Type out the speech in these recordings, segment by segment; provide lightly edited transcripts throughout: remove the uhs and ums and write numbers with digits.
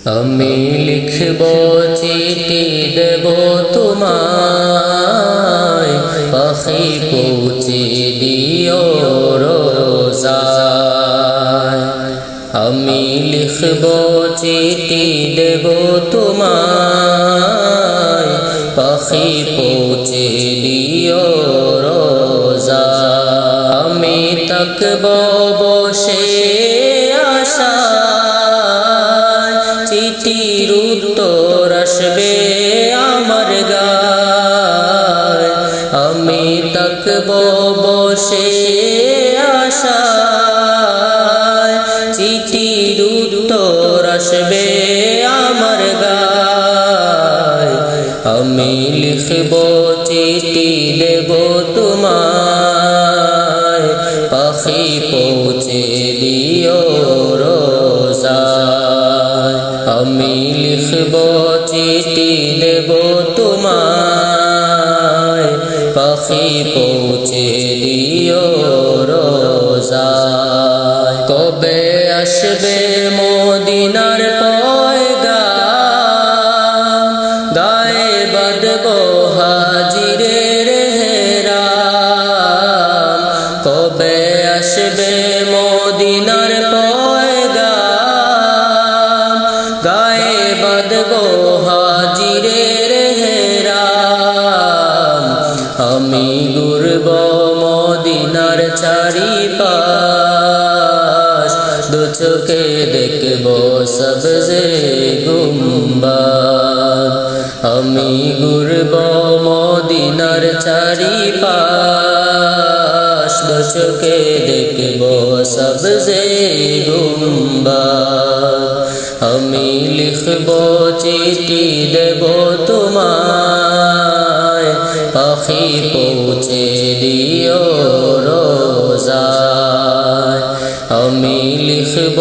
আমি লিখব চিঠি দেব তোমায়, পাখি পৌঁছে দিও রোজায়। আমি লিখব চিঠি দেব তোমায়, পাখি পৌঁছে দিও রোজায়। আমি থাকব বসে আশায়, চিঠির উত্তর আসবে আমার গায়। আমি থাকব বসে আশায়, চিঠির উত্তর আসবে আমার গায়। আমি লিখব চিঠি দেব তোমায়, পাখি পৌঁছে দিও রোজায়। আমি লিখব চিঠি দেব তোমায়, পাখি পৌঁছে দিও রোজায়। কবে আসবে মদিনার পয়গাম, গায়ে বাঁধব হাজিরের হেরাম। কবে আসবে মদিনার পয়গাম, গায়ে বাঁধব হাজিরের হেরাম। আমি ঘুরব মদিনার চারিপাশ, দু চোখে দেখব সবজে গুম্বাদ। আমি ঘুরব মদিনার চারিপাশ, দু চোখে দেখব সবজে গুম্বাদ। আমি লিখব চিঠি দেব তোমায়, পাখি পৌঁছে দিও রোজায়। আমি লিখব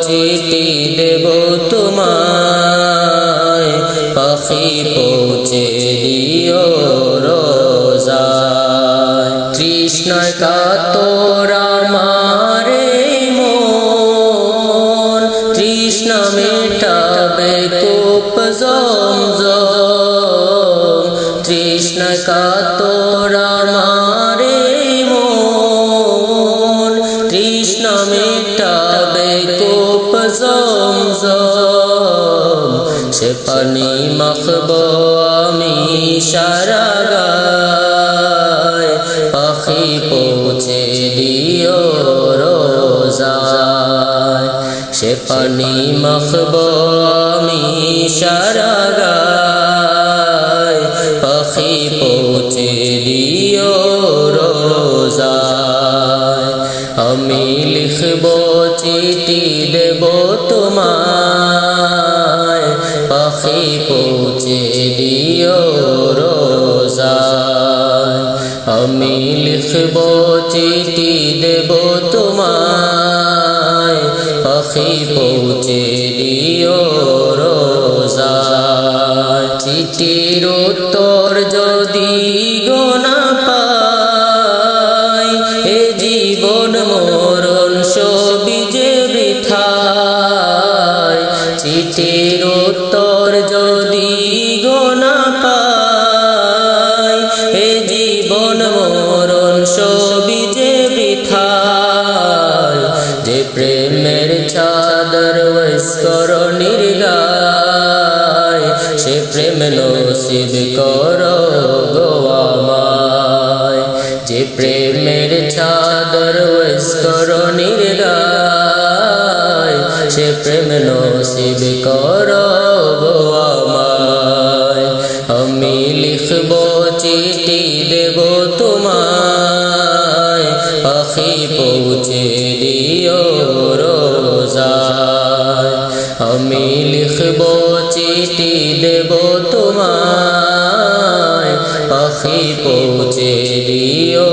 চিঠি দেব তোমায়, পাখি পৌঁছে দিও রোজায়। তৃষ্ণায় কাতর আমার মন, তৃষ্ণা মেটাবে কূপ জমজম। তৃষ্ণায় কাতর আমার মন, তৃষ্ণা মেটাবে কূপ জমজম। সে পানি মাখব আমি সারা গায়, পাখি পৌঁছে দিও রোজায়। সে পানি মাখব আমি সারা গায়, পাখি পৌঁছে দিও রোজায়। আমি লিখব চিঠি দেব তোমায়, পাখি পৌঁছে দিও রোজায়। আমি লিখব চিঠি দেব তোমায়, পাখি পৌঁছে দিও রোজায়। চিঠির উত্তর যদি গো না পাই, এ জীবন মরণ সবই যে বৃথায়। চিঠির উত্তর যদি গো না পাই, এ জীবন মরণ সবই যে বৃথায়। যে প্রেমের চাদর বৈস্করণীর গায়, সে প্রেম নসিব করো গো আমায়। যে প্রেমের চাদর বৈস্করণীর গায়, সে প্রেম নসিব করো গো আমায়। আমি লিখব চিঠি দেব তোমায়, পাখি পৌঁছে দিও রোজায়। আমি লিখব চিঠি দেব তোমায়, পাখি পৌঁছে দিও